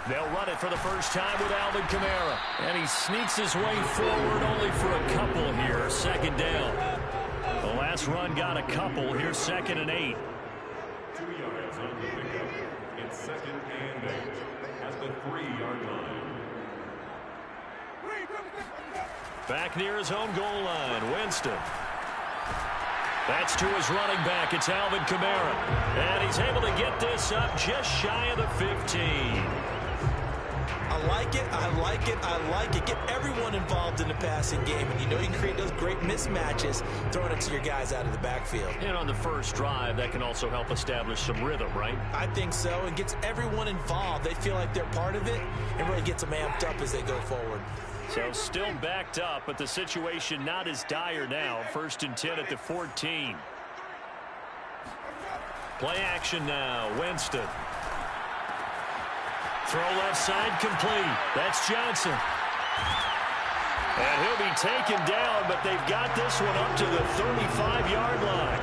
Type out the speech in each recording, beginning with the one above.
They'll run it for the first time with Alvin Kamara. And he sneaks his way forward only for a couple here. Second down. The last run got a couple. Here's 2nd and 8. 2 yards on the pickup. It's 2nd and 8 at the 3-yard line. Back near his own goal line, Winston. That's to his running back. It's Alvin Kamara. And he's able to get this up just shy of the 15. I like it, I like it, I like it. Get everyone involved in the passing game. And you know you can create those great mismatches throwing it to your guys out of the backfield. And on the first drive, that can also help establish some rhythm, right? I think so. And gets everyone involved. They feel like they're part of it and really gets them amped up as they go forward. So still backed up, but the situation not as dire now. 1st and 10 at the 14. Play action now. Winston. Throw left side complete. That's Johnson. And he'll be taken down, but they've got this one up to the 35-yard line.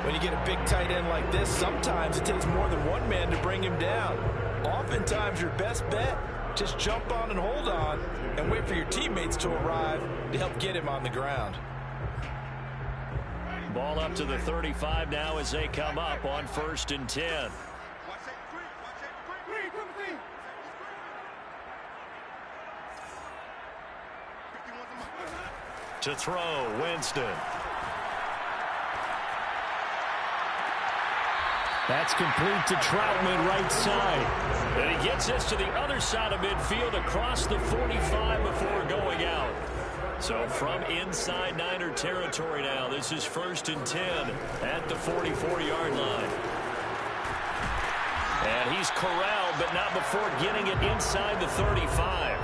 When you get a big tight end like this, sometimes it takes more than one man to bring him down. Oftentimes your best bet, just jump on and hold on and wait for your teammates to arrive to help get him on the ground. Ball up to the 35 now as they come up on 1st and 10. To throw, Winston. That's complete to Troutman, right side. And he gets this to the other side of midfield across the 45 before going out. So from inside Niner territory now, this is 1st and 10 at the 44-yard line. And he's corralled, but not before getting it inside the 35.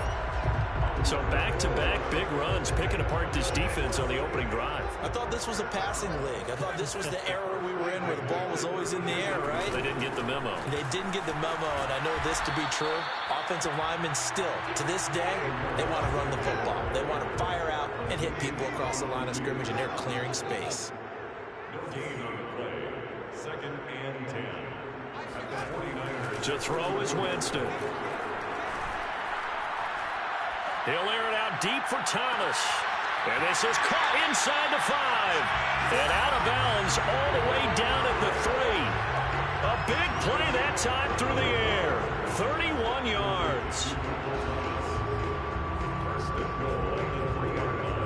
So back-to-back big runs, picking apart this defense on the opening drive. I thought this was a passing league. I thought this was the era we were in where the ball was always in the air, right? They didn't get the memo. They didn't get the memo, and I know this to be true. Offensive linemen still, to this day, they want to run the football. They want to fire out and hit people across the line of scrimmage, and they're clearing space. No gain on the play. 2nd and 10 at the 49ers. To throw is Winston. He'll air it out deep for Thomas. And this is caught inside the 5. And out of bounds all the way down at the 3. A big play that time through the air. 31 yards. First and goal at the 3-yard line.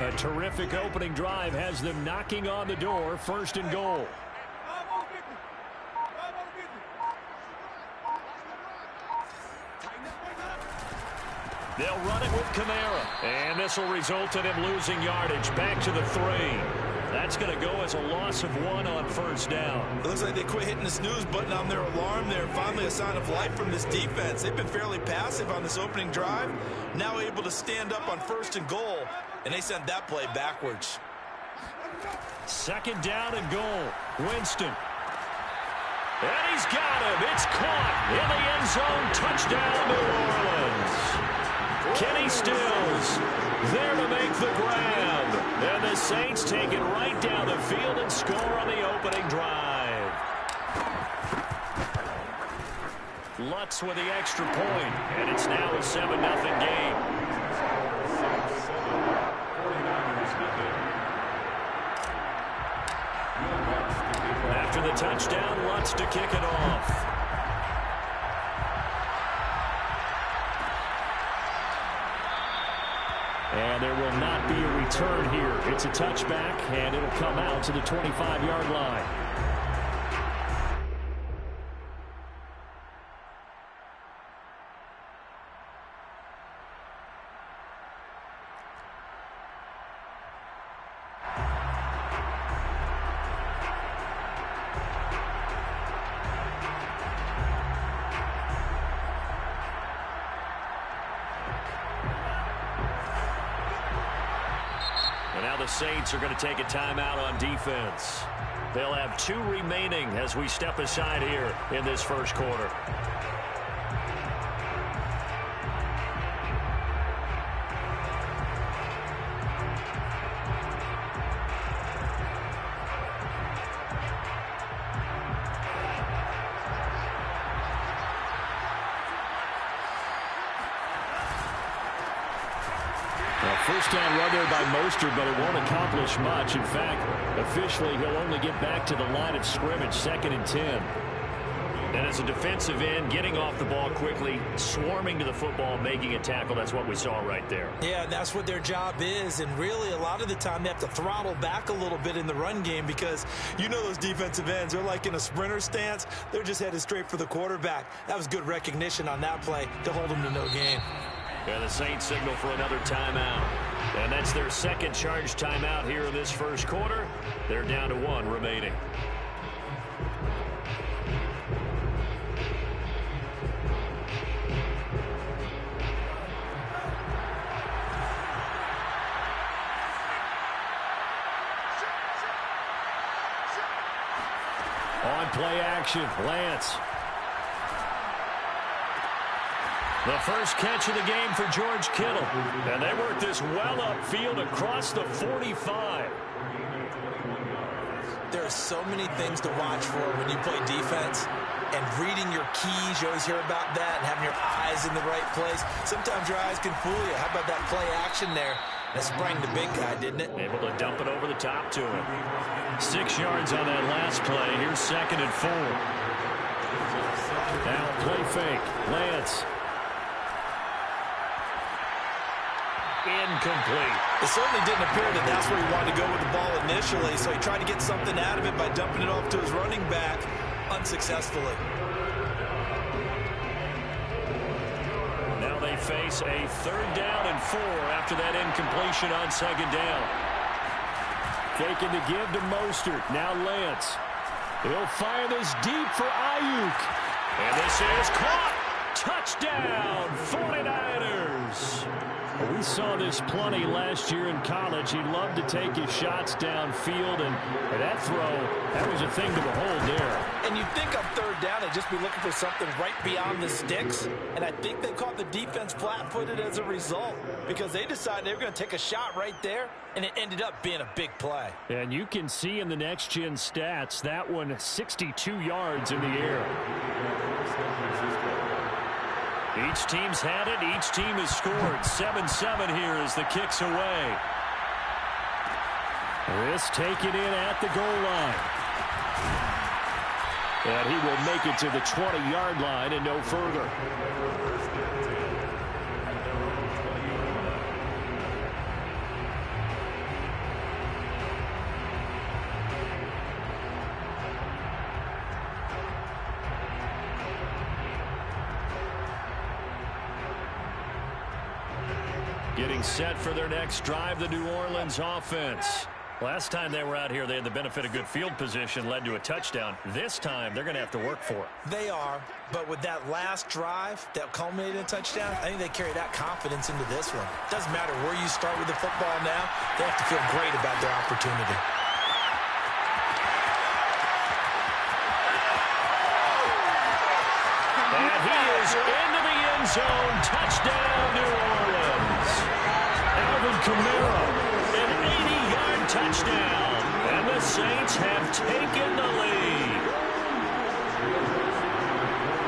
A terrific opening drive has them knocking on the door. 1st and goal. They'll run it with Kamara. And this will result in him losing yardage. Back to the 3. That's going to go as a loss of 1 on 1st down. It looks like they quit hitting the snooze button on their alarm there. Finally a sign of life from this defense. They've been fairly passive on this opening drive. Now able to stand up on 1st and goal. And they sent that play backwards. 2nd down and goal. Winston. And he's got him. It's caught in the end zone. Touchdown, New Orleans. Kenny Stills there to make the grab. And the Saints take it right down the field and score on the opening drive. Lutz with the extra point. And it's now a 7-0 game. After the touchdown, Lutz to kick it off. And there will not be a return here. It's a touchback, and it'll come out to the 25-yard line. And now the Saints are going to take a timeout on defense. They'll have 2 remaining as we step aside here in this first quarter. First down run there by Mostert, but it won't accomplish much. In fact, officially, he'll only get back to the line of scrimmage, 2nd and 10. And as a defensive end, getting off the ball quickly, swarming to the football, making a tackle, that's what we saw right there. Yeah, that's what their job is. And really, a lot of the time, they have to throttle back a little bit in the run game because you know those defensive ends, they're like in a sprinter stance. They're just headed straight for the quarterback. That was good recognition on that play to hold them to no gain. And the Saints signal for another timeout. And that's their second charge timeout here in this first quarter. They're down to 1 remaining. On play action, Lance. The first catch of the game for George Kittle. And they work this well upfield across the 45. There are so many things to watch for when you play defense. And reading your keys, you always hear about that, and having your eyes in the right place. Sometimes your eyes can fool you. How about that play action there? That sprang the big guy, didn't it? Able to dump it over the top to him. 6 yards on that last play. Here's 2nd and 4. Now play fake. Lance. Incomplete. It certainly didn't appear that that's where he wanted to go with the ball initially, so he tried to get something out of it by dumping it off to his running back unsuccessfully. Now they face a 3rd down and 4 after that incompletion on 2nd down. Taking the give to Mostert. Now Lance. He'll fire this deep for Ayuk. And this is caught. Touchdown, 49ers. We saw this plenty last year in college. He loved to take his shots downfield, and that throw, that was a thing to behold there. And you'd think on 3rd down they'd just be looking for something right beyond the sticks, and I think they caught the defense flat-footed as a result because they decided they were going to take a shot right there, and it ended up being a big play. And you can see in the next-gen stats, that one 62 yards in the air. Each team's had it. Each team has scored. 7-7 here as the kick's away. This taken in at the goal line. And he will make it to the 20-yard line and no further. Getting set for their next drive, the New Orleans offense. Last time they were out here, they had the benefit of good field position, led to a touchdown. This time, they're going to have to work for it. They are, but with that last drive that culminated in a touchdown, I think they carry that confidence into this one. Doesn't matter where you start with the football now, they have to feel great about their opportunity. And he is into the end zone. Touchdown, New Orleans. Alvin Kamara, an 80-yard touchdown. And the Saints have taken the lead.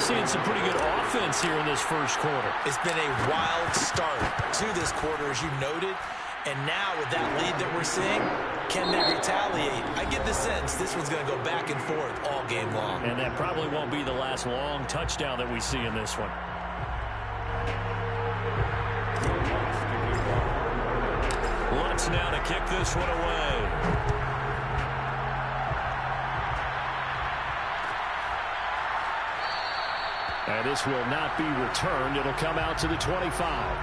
Seeing some pretty good offense here in this first quarter. It's been a wild start to this quarter, as you noted. And now with that lead that we're seeing, can they retaliate? I get the sense this one's going to go back and forth all game long. And that probably won't be the last long touchdown that we see in this one. Lutz now to kick this one away. And this will not be returned. It'll come out to the 25.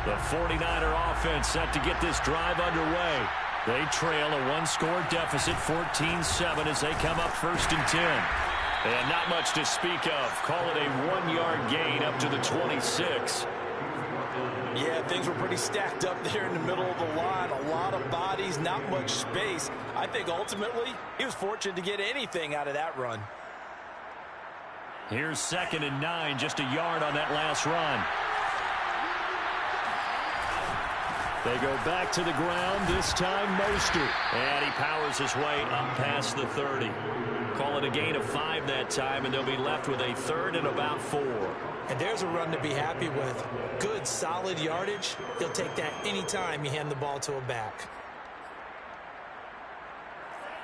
The 49er offense set to get this drive underway. They trail a one-score deficit, 14-7, as they come up 1st and 10. And not much to speak of. Call it a 1-yard gain up to the 26. Yeah, things were pretty stacked up there in the middle of the line. A lot of bodies, not much space. I think ultimately he was fortunate to get anything out of that run. Here's 2nd and 9, just a yard on that last run. They go back to the ground, this time Mostert. And he powers his way up past the 30. Call it a gain of 5 that time, and they'll be left with a 3rd and about 4. And there's a run to be happy with. Good, solid yardage. He'll take that anytime you hand the ball to a back.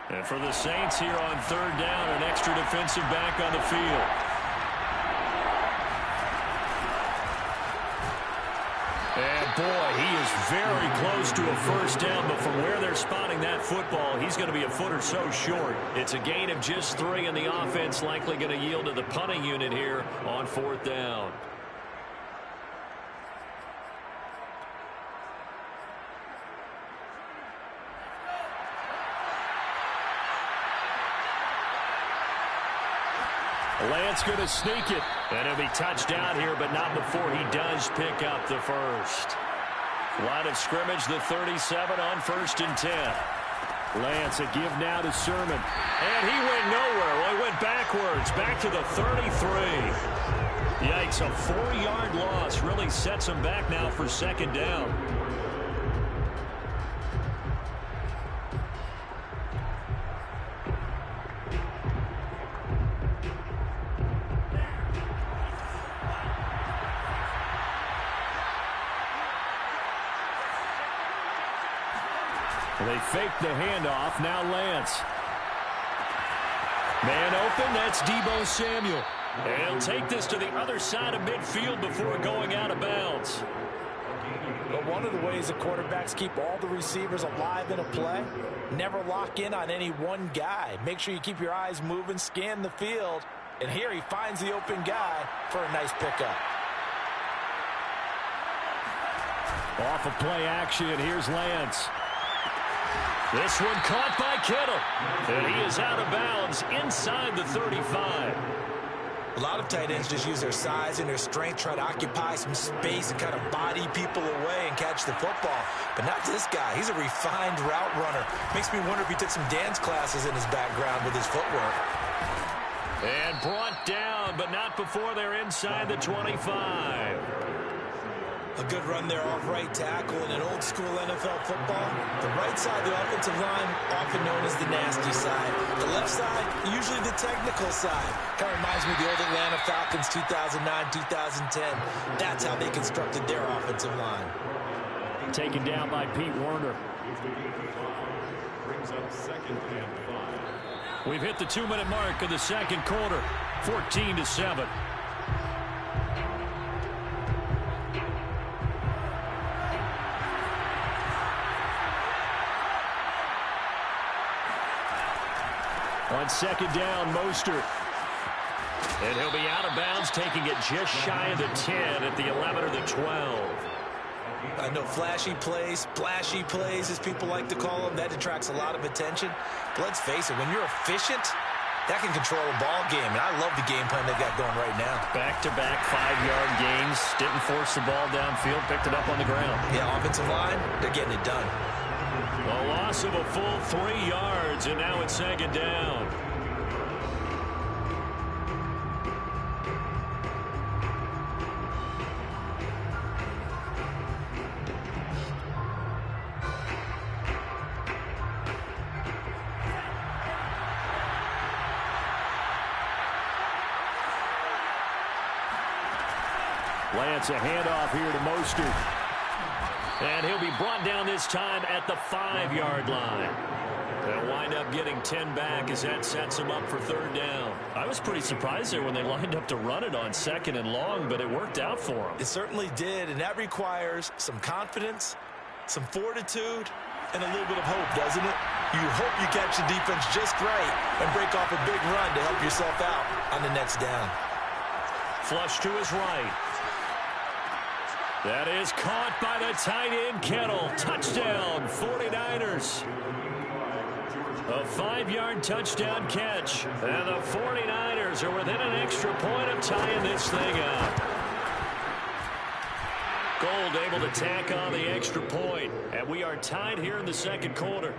And for the Saints here on 3rd down, an extra defensive back on the field. And boy, he is very close to a 1st down, but from where they're spotting that football, he's going to be a foot or so short. It's a gain of just 3, and the offense likely going to yield to the punting unit here on 4th down. Lance going to sneak it, and he'll be touched down here, but not before he does pick up the 1st. Line of scrimmage, the 37 on 1st and 10. Lance a give now to Sermon. And he went nowhere. Well, he went backwards, back to the 33. Yikes, a 4-yard loss really sets him back now for 2nd down. They fake the handoff. Now Lance. Man open. That's Deebo Samuel. And he'll take this to the other side of midfield before going out of bounds. But one of the ways the quarterbacks keep all the receivers alive in a play, never lock in on any one guy. Make sure you keep your eyes moving, scan the field. And here he finds the open guy for a nice pickup. Off of play action. Here's Lance. This one caught by Kittle. And he is out of bounds inside the 35. A lot of tight ends just use their size and their strength, try to occupy some space and kind of body people away and catch the football. But not this guy. He's a refined route runner. Makes me wonder if he took some dance classes in his background with his footwork. And brought down, but not before they're inside the 25. A good run there off right tackle in an old-school NFL football. The right side of the offensive line, often known as the nasty side. The left side, usually the technical side. Kind of reminds me of the old Atlanta Falcons 2009, 2010. That's how they constructed their offensive line. Taken down by Pete Werner. Brings up 2nd and 5. We've hit the 2-minute mark of the 2nd quarter, 14-7. On 2nd down, Mostert. And he'll be out of bounds, taking it just shy of the 10 at the 11 or the 12. I know flashy plays, splashy plays, as people like to call them, that attracts a lot of attention. But let's face it, when you're efficient, that can control a ball game. And I love the game plan they've got going right now. Back-to-back 5-yard gains. Didn't force the ball downfield, picked it up on the ground. Yeah, offensive line, they're getting it done. A loss of a full 3 yards, and now it's 2nd down. Lance, a handoff here to Mostert. And he'll be brought down this time at the 5-yard line. They'll wind up getting 10 back as that sets them up for 3rd down. I was pretty surprised there when they lined up to run it on 2nd and long, but it worked out for them. It certainly did, and that requires some confidence, some fortitude, and a little bit of hope, doesn't it? You hope you catch the defense just right and break off a big run to help yourself out on the next down. Flush to his right. That is caught by the tight end, Kittle. Touchdown, 49ers. A 5-yard touchdown catch. And the 49ers are within an extra point of tying this thing up. Gold able to tack on the extra point. And we are tied here in the second quarter.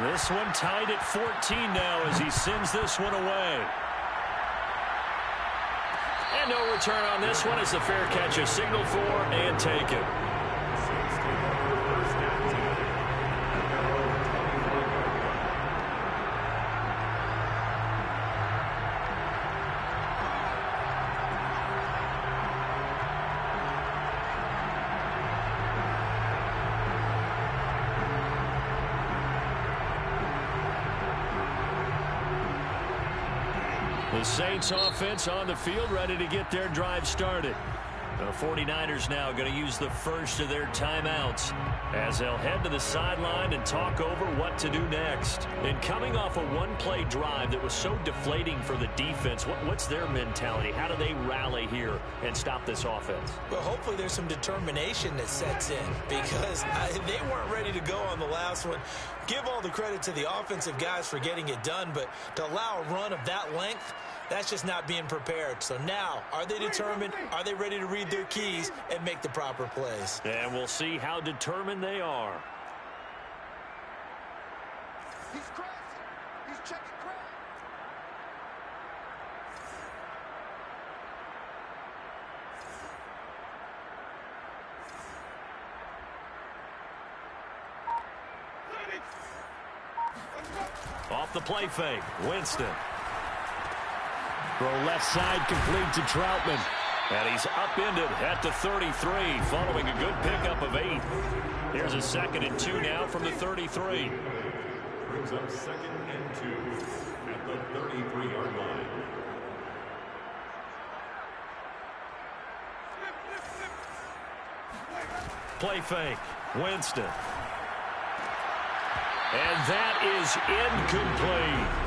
This one tied at 14 now as he sends this one away. And no return on this one as the fair catch is signaled for and taken. The Saints offense on the field ready to get their drive started. The 49ers now going to use the first of their timeouts as they'll head to the sideline and talk over what to do next. And coming off a one-play drive that was so deflating for the defense, what's their mentality? How do they rally here and stop this offense? Well, hopefully there's some determination that sets in because they weren't ready to go on the last one. Give all the credit to the offensive guys for getting it done, but to allow a run of that length, that's just not being prepared. So now, are they determined? Are they ready to read their keys and make the proper plays? And we'll see how determined they are. He's crazy. He's checking crazy. Off the play fake, Winston. Throw left side complete to Troutman. And he's upended at the 33 following a good pickup of 8. Here's a 2nd and 2 now from the 33. Brings up 2nd and 2 at the 33-yard line. Play fake, Winston. And that is incomplete.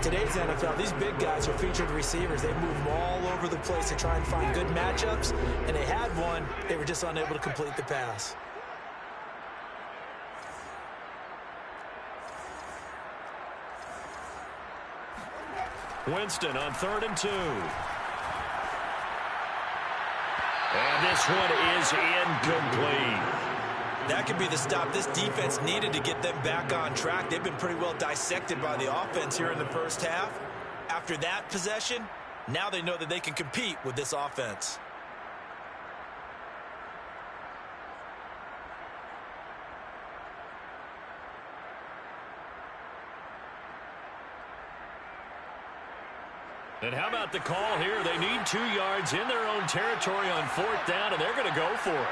Today's NFL, these big guys are featured receivers. They move them all over the place to try and find good matchups, and they had one. They were just unable to complete the pass. Winston on 3rd and 2. And this one is incomplete. That could be the stop this defense needed to get them back on track. They've been pretty well dissected by the offense here in the first half. After that possession, now they know that they can compete with this offense. And how about the call here? They need 2 yards in their own territory on 4th down, and they're going to go for it.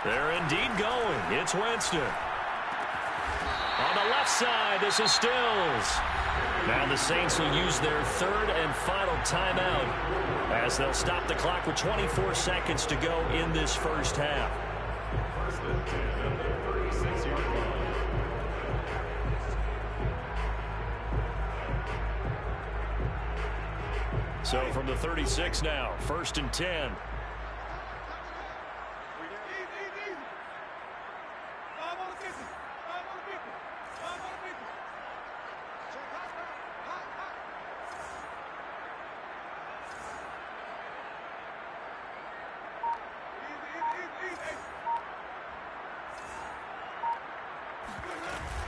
They're indeed going. It's Winston. On the left side, this is Stills. Now the Saints will use their 3rd and final timeout as they'll stop the clock with 24 seconds to go in this first half. 1st and 10 at the 36-yard line. So from the 36 now, 1st and 10.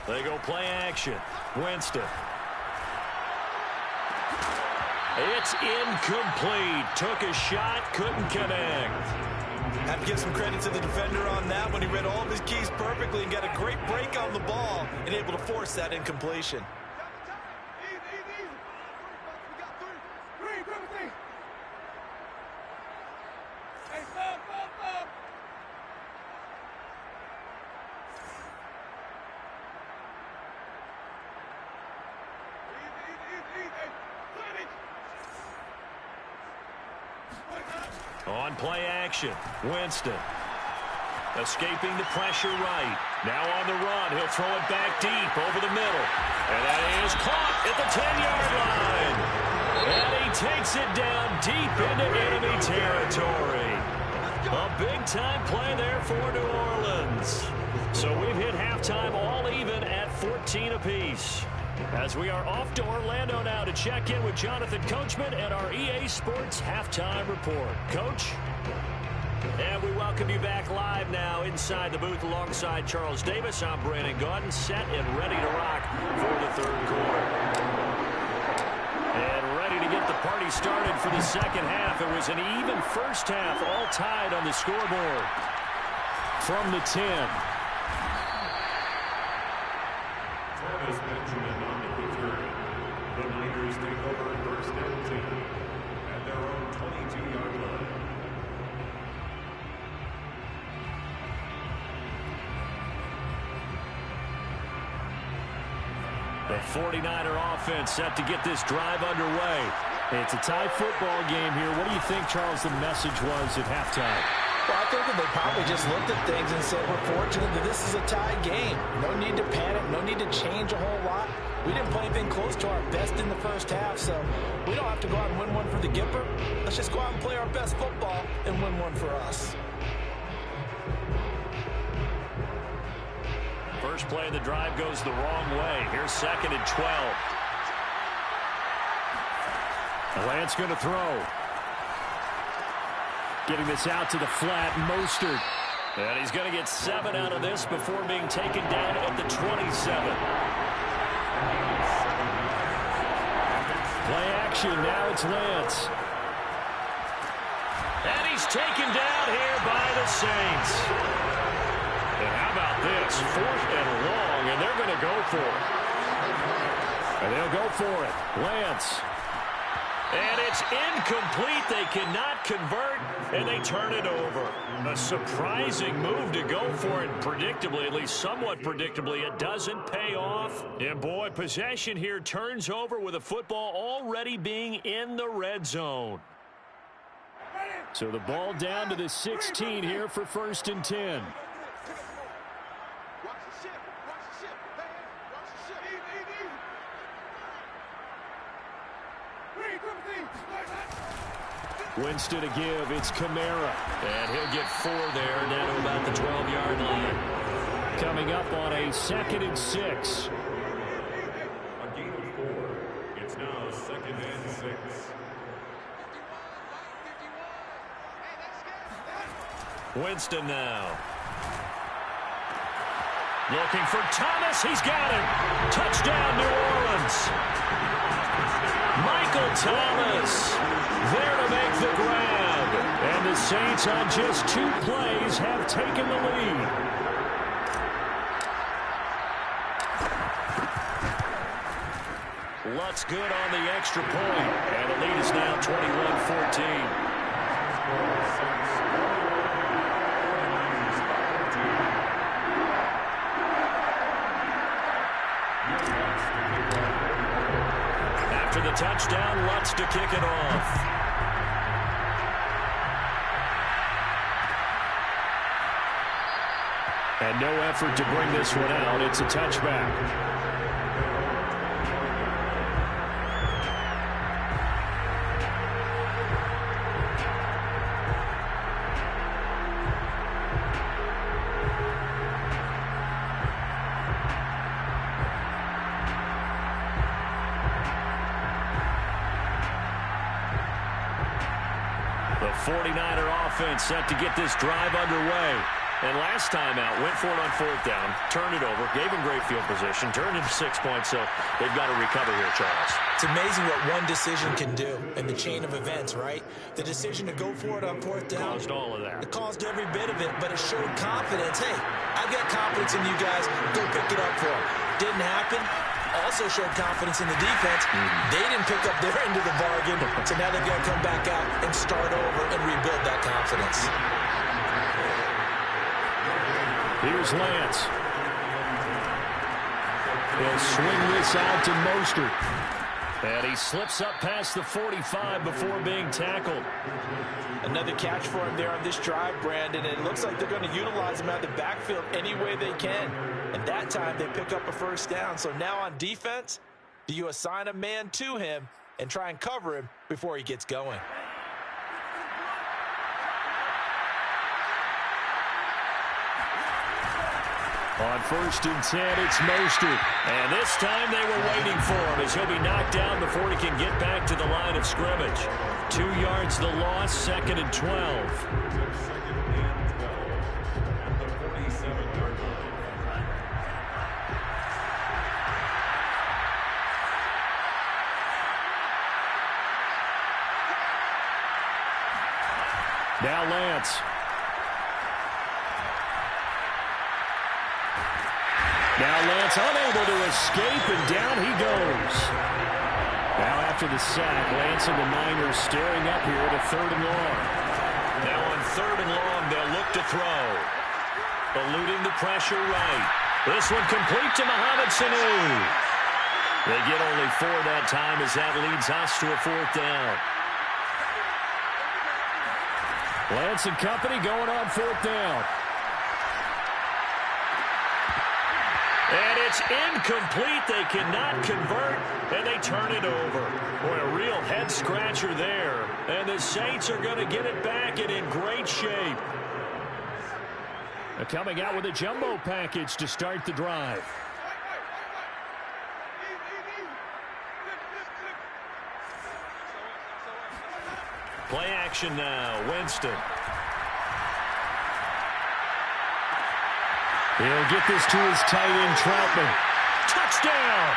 They go play action. Winston. It's incomplete. Took a shot, couldn't connect. Have to give some credit to the defender on that one. He read all of his keys perfectly and got a great break on the ball and able to force that incompletion. On play action, Winston. Escaping the pressure right. Now on the run. He'll throw it back deep over the middle. And that is caught at the 10-yard line. And he takes it down deep into enemy territory. A big-time play there for New Orleans. So we've hit halftime all even at 14 apiece. As we are off to Orlando now to check in with Jonathan Coachman and our EA Sports Halftime Report. Coach? And we welcome you back live now inside the booth alongside Charles Davis. I'm Brandon Gaudin, set and ready to rock for the third quarter. And ready to get the party started for the second half. It was an even first half, all tied on the scoreboard. From the 10. Travis Benjamin on the return. The Niners take over first and 10 at their own 22-yard line. The 49er offense set to get this drive underway. It's a tie football game here. What do you think, Charles, the message was at halftime? Well, I think that they probably just looked at things and said, we're fortunate that this is a tie game. No need to panic. No need to change a whole lot. We didn't play anything close to our best in the first half, so we don't have to go out and win one for the Gipper. Let's just go out and play our best football and win one for us. First play of the drive goes the wrong way. Here's 2nd and 12. Lance going to throw. Getting this out to the flat, Mostert. And he's going to get 7 out of this before being taken down at the 27. Play action, now it's Lance. And he's taken down here by the Saints. And how about this? 4th and long, and they're going to go for it. And they'll go for it. Lance. And it's incomplete. They cannot convert, and they turn it over. A surprising move to go for it. Predictably, at least somewhat predictably, it doesn't pay off. And boy, possession here turns over with a football already being in the red zone. So the ball down to the 16 here for 1st and 10. Winston to give. It's Kamara. And he'll get 4 there, down to about the 12-yard line. Coming up on a 2nd and 6. A gain of 4. It's now 2nd and 6. Winston now. Looking for Thomas. He's got him. Touchdown, New Orleans. Michael Thomas there to make the grab. And the Saints on just 2 plays have taken the lead. Lutz good on the extra point. And the lead is now 21-14. After the touchdown, Lutz to kick it off. And no effort to bring this one out. It's a touchback. The 49er offense set to get this drive underway. And last time out, went for it on 4th down, turned it over, gave him great field position, turned into 6 points, so they've got to recover here, Charles. It's amazing what one decision can do in the chain of events, right? The decision to go for it on 4th down. Caused all of that. It caused every bit of it, but it showed confidence. Hey, I've got confidence in you guys. Go pick it up for them. Didn't happen. Also showed confidence in the defense. They didn't pick up their end of the bargain, so now they've got to come back out and start over and rebuild that confidence. Here's Lance. He'll swing this out to Mostert. And he slips up past the 45 before being tackled. Another catch for him there on this drive, Brandon. And it looks like they're going to utilize him out of the backfield any way they can. And that time they pick up a first down. So now on defense, do you assign a man to him and try and cover him before he gets going? On 1st and 10, it's Mostert. And this time they were waiting for him as he'll be knocked down before he can get back to the line of scrimmage. 2 yards the loss, 2nd and 12. Second and 12 at the 47-yard line. Now Lance. Now Lance unable to escape, and down he goes. Now after the sack, Lance and the Niners staring up here at a 3rd and long. Now on 3rd and long, they'll look to throw. Eluding the pressure right. This one complete to Mohamed Sanu. They get only 4 that time as that leads us to a 4th down. Lance and company going on 4th down. And it's incomplete. They cannot convert, and they turn it over. Boy, a real head-scratcher there. And the Saints are going to get it back and in great shape. They're coming out with a jumbo package to start the drive. Play action now. Winston. He'll get this to his tight end, Troutman. Touchdown!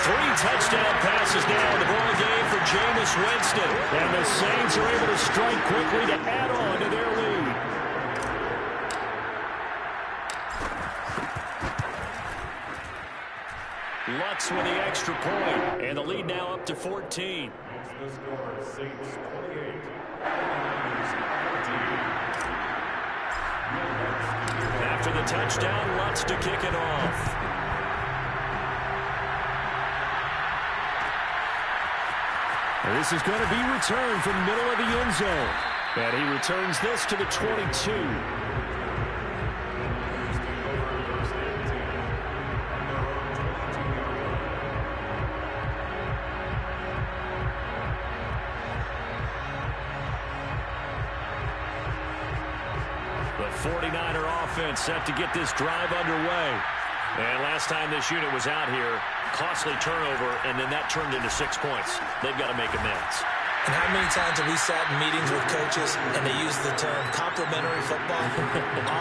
3 touchdown passes now in the ball game for Jameis Winston. And the Saints are able to strike quickly to add on to their lead. Lutz with the extra point, and the lead now up to 14. The score, Saints 28. After the touchdown, Lutz to kick it off. And this is going to be returned from the middle of the end zone. And he returns this to the 22. The 49er offense set to get this drive underway. And last time this unit was out here, costly turnover, and then that turned into 6 points. They've got to make amends. And how many times have we sat in meetings with coaches and they use the term complementary football?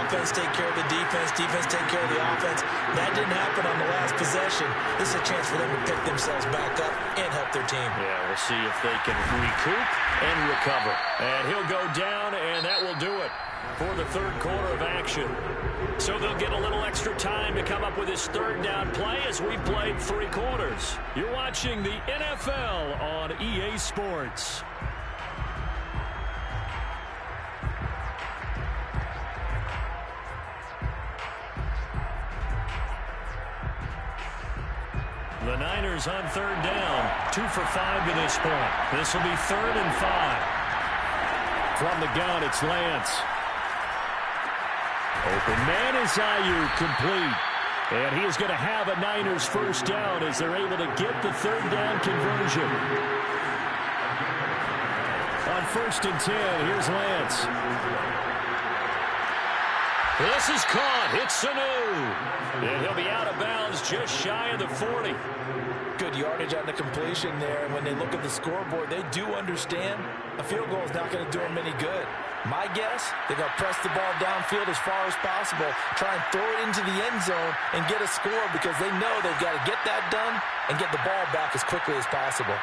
Offense take care of the defense, defense take care of the offense. That didn't happen on the last possession. This is a chance for them to pick themselves back up and help their team. Yeah, we'll see if they can recoup and recover. And he'll go down, and that will do it for the 3rd quarter of action. So they'll get a little extra time to come up with his 3rd down play as we've played 3 quarters. You're watching the NFL on EA Sports. The Niners on 3rd down, 2 for 5 to this point. This will be 3rd and 5. From the gun, it's Lance. Open man is Ayuk, complete. And he is going to have a Niners 1st down as they're able to get the 3rd down conversion. On 1st and 10, here's Lance. This is caught. It's Sanu. And he'll be out of bounds just shy of the 40. Good yardage on the completion there. When they look at the scoreboard, they do understand a field goal is not going to do them any good. My guess, they're going to press the ball downfield as far as possible, try and throw it into the end zone and get a score because they know they've got to get that done and get the ball back as quickly as possible.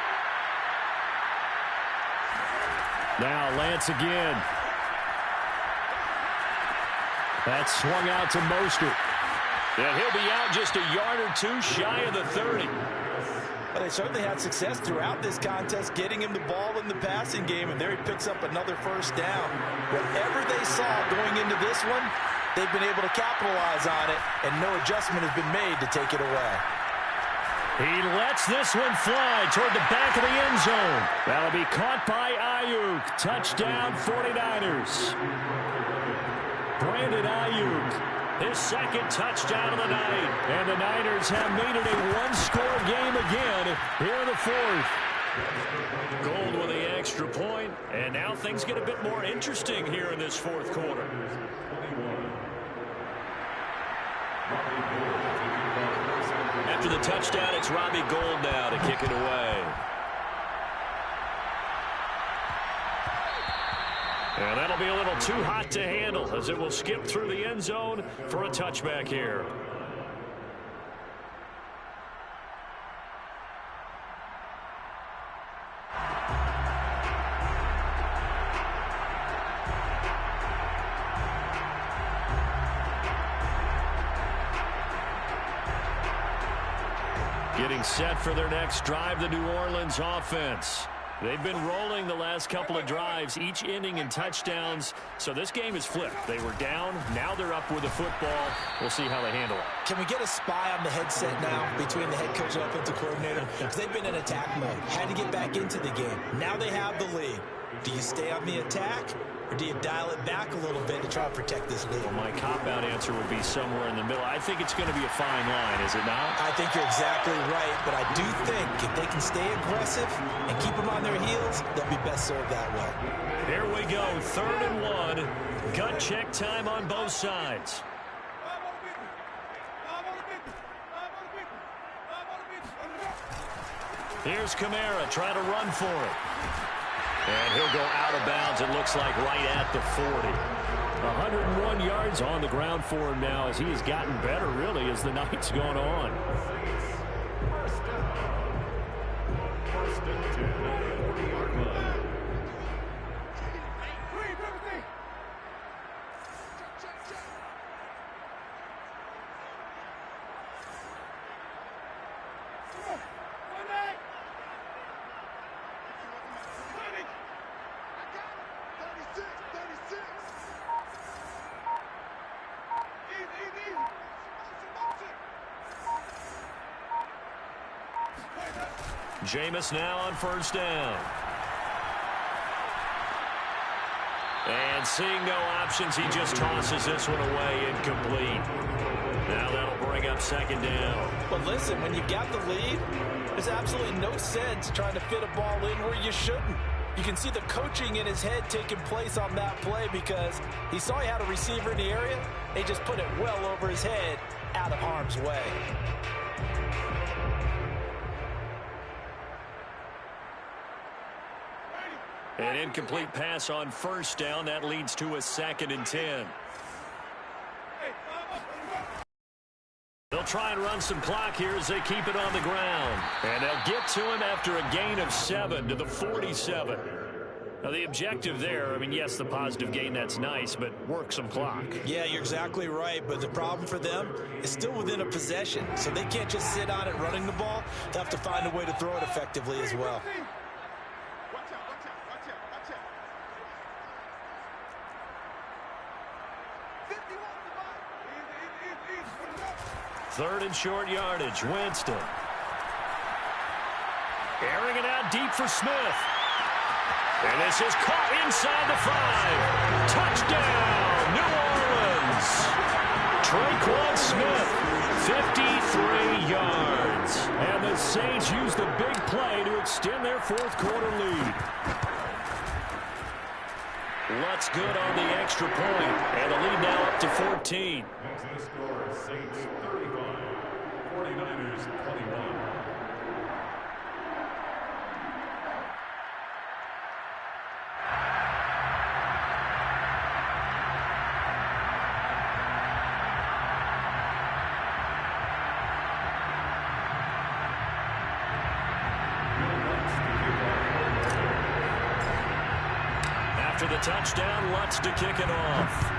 Now Lance again. That's swung out to Mostert. And he'll be out just a yard or 2 shy of the 30. But they certainly had success throughout this contest, getting him the ball in the passing game, and there he picks up another 1st down. Whatever they saw going into this one, they've been able to capitalize on it, and no adjustment has been made to take it away. He lets this one fly toward the back of the end zone. That'll be caught by Ayuk. Touchdown, 49ers. Brandon Ayuk, his second touchdown of the night. And the Niners have made it a one-score game again here in the fourth. Gold with the extra point, and now things get a bit more interesting here in this fourth quarter. After the touchdown, it's Robbie Gould now to kick it away. And that'll be a little too hot to handle as it will skip through the end zone for a touchback here. Getting set for their next drive, the New Orleans offense. They've been rolling the last couple of drives, each inning in touchdowns. So this game is flipped. They were down. Now they're up with the football. We'll see how they handle it. Can we get a spy on the headset now between the head coach and offensive coordinator? Because they've been in attack mode. Had to get back into the game. Now they have the lead. Do you stay on the attack, or do you dial it back a little bit to try to protect this lead? Well, my cop-out answer would be somewhere in the middle. I think it's going to be a fine line, is it not? I think you're exactly right, but I do think if they can stay aggressive and keep them on their heels, they'll be best served that way. Here we go, 3rd and 1. Gut check time on both sides. Here's Kamara trying to run for it. And he'll go out of bounds, it looks like, right at the 40. 101 yards on the ground for him now as he has gotten better, really, as the night's gone on. First and 10 at the 40-yard line. Jameis now on 1st down. And seeing no options, he just tosses this one away, incomplete. Now that'll bring up 2nd down. But listen, when you've got the lead, there's absolutely no sense trying to fit a ball in where you shouldn't. You can see the coaching in his head taking place on that play because he saw he had a receiver in the area. They just put it well over his head, out of harm's way. An incomplete pass on 1st down. That leads to a 2nd and 10. They'll try and run some clock here as they keep it on the ground. And they'll get to him after a gain of 7 to the 47. Now, the objective there, I mean, yes, the positive gain, that's nice, but work some clock. Yeah, you're exactly right, but the problem for them is still within a possession, so they can't just sit on it running the ball. They'll have to find a way to throw it effectively as well. Third and short yardage, Winston. Airing it out deep for Smith. And this is caught inside the 5. Touchdown, New Orleans. Traquan Smith, 53 yards. And the Saints use the big play to extend their fourth quarter lead. Lutz good on the extra point. And the lead now up to 14. Next to the score, Saints 35, 49ers 21. After the touchdown, Lutz to kick it off.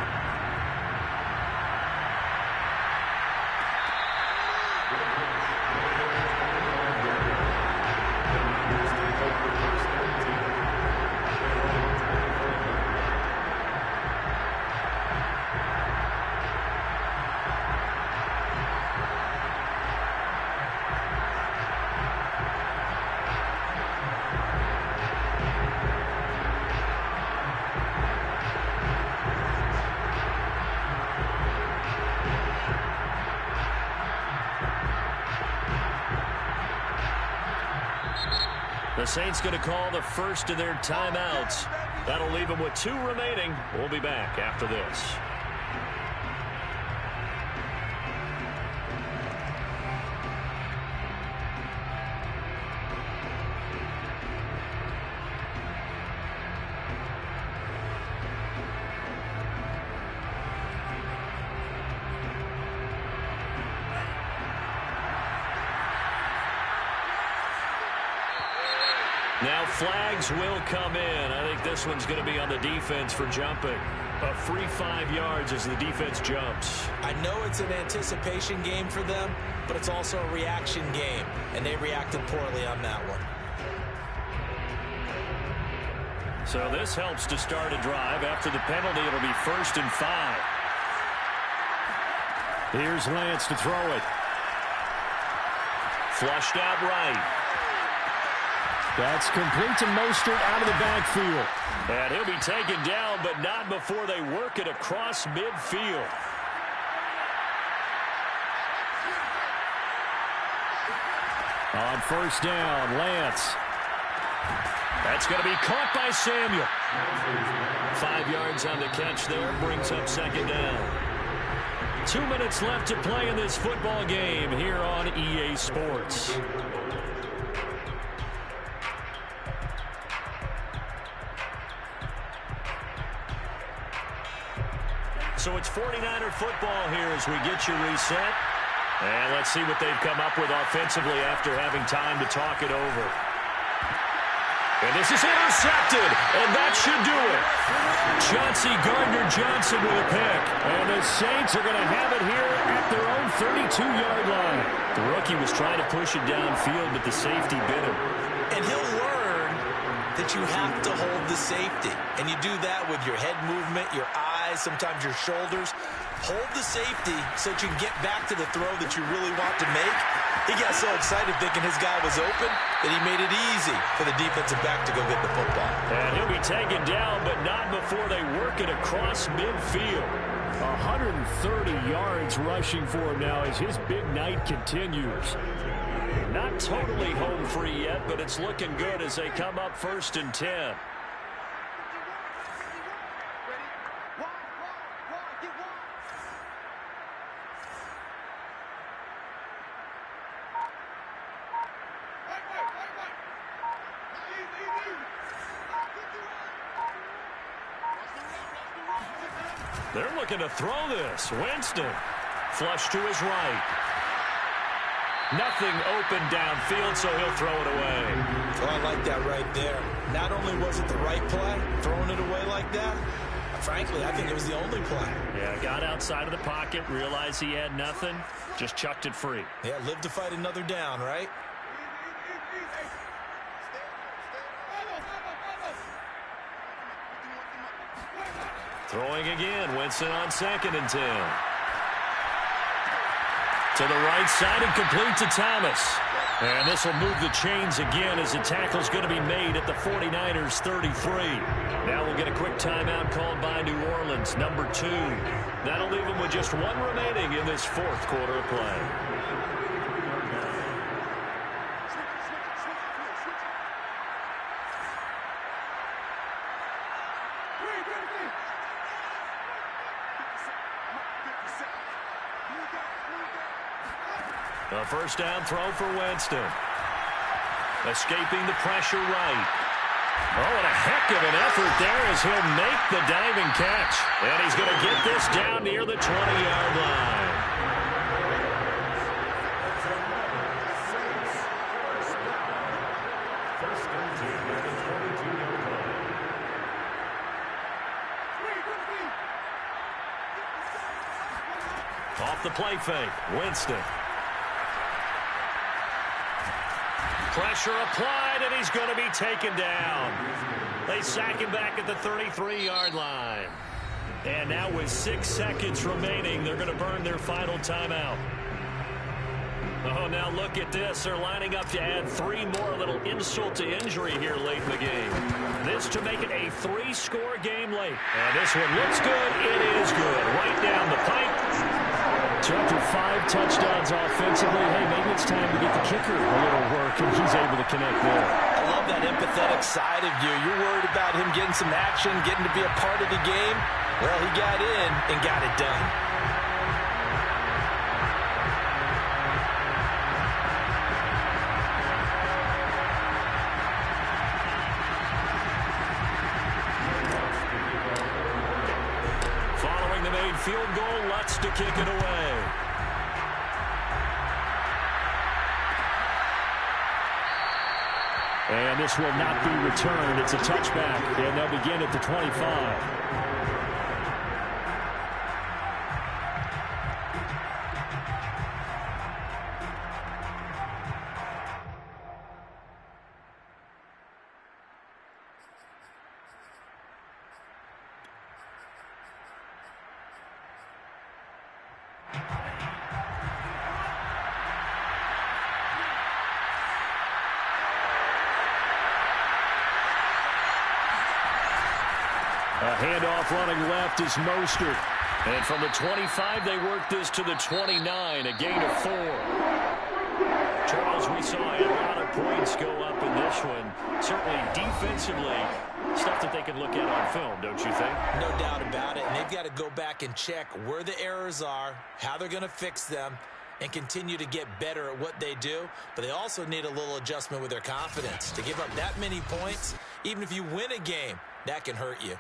The Saints going to call the first of their timeouts. That'll leave them with 2 remaining. We'll be back after this. Now flags will come in. I think this one's going to be on the defense for jumping. A free 5 yards as the defense jumps. I know it's an anticipation game for them, but it's also a reaction game, and they reacted poorly on that one. So this helps to start a drive. After the penalty, it'll be 1st and 5. Here's Lance to throw it. Flushed out right. That's complete to Mostert out of the backfield. And he'll be taken down, but not before they work it across midfield. On 1st down, Lance. That's going to be caught by Samuel. 5 yards on the catch there, brings up 2nd down. 2 minutes left to play in this football game here on EA Sports. So it's 49er football here as we get you reset. And let's see what they've come up with offensively after having time to talk it over. And this is intercepted, and that should do it. Chauncey Gardner-Johnson with a pick. And the Saints are going to have it here at their own 32-yard line. The rookie was trying to push it downfield, but the safety bit him. And he'll learn that you have to hold the safety. And you do that with your head movement, your eyes, sometimes your shoulders. Hold the safety so that you can get back to the throw that you really want to make. He got so excited thinking his guy was open that he made it easy for the defensive back to go get the football. And he'll be taken down, but not before they work it across midfield. 130 yards rushing for him now as his big night continues. Not totally home free yet, but it's looking good as they come up 1st and 10. They're looking to throw this. Winston, flush to his right. Nothing open downfield, so he'll throw it away. Oh, I like that right there. Not only was it the right play, throwing it away like that, frankly, I think it was the only play. Yeah, got outside of the pocket, realized he had nothing, just chucked it free. Yeah, live to fight another down, right? Throwing again, Winston on 2nd and 10. To the right side and complete to Thomas. And this will move the chains again as the tackle's going to be made at the 49ers 33. Now we'll get a quick timeout called by New Orleans, number 2. That'll leave them with just 1 remaining in this 4th quarter of play. A 1st down throw for Winston. Escaping the pressure right. Oh, and a heck of an effort there as he'll make the diving catch. And he's going to get this down near the 20-yard line. Off the play fake, Winston. Pressure applied, and he's going to be taken down. They sack him back at the 33-yard line. And now with 6 seconds remaining, they're going to burn their final timeout. Oh, now look at this. They're lining up to add 3 more, a little insult to injury here late in the game. This to make it a 3-score game late. And this one looks good. It is good. Right down the pipe. So after 5 touchdowns offensively, hey, maybe it's time to get the kicker a little work, and he's able to connect there. I love love that empathetic side of you. You're worried about him getting some action, getting to be a part of the game. Well, he got in and got it done. Following the made field goal, Lutz to kick it away. And this will not be returned. It's a touchback, and they'll begin at the 25. A handoff running left is Mostert. And from the 25, they work this to the 29, a gain of 4. Charles, we saw a lot of points go up in this one. Certainly defensively, stuff that they can look at on film, don't you think? No doubt about it. And they've got to go back and check where the errors are, how they're going to fix them, and continue to get better at what they do. But they also need a little adjustment with their confidence. To give up that many points, even if you win a game, that can hurt you.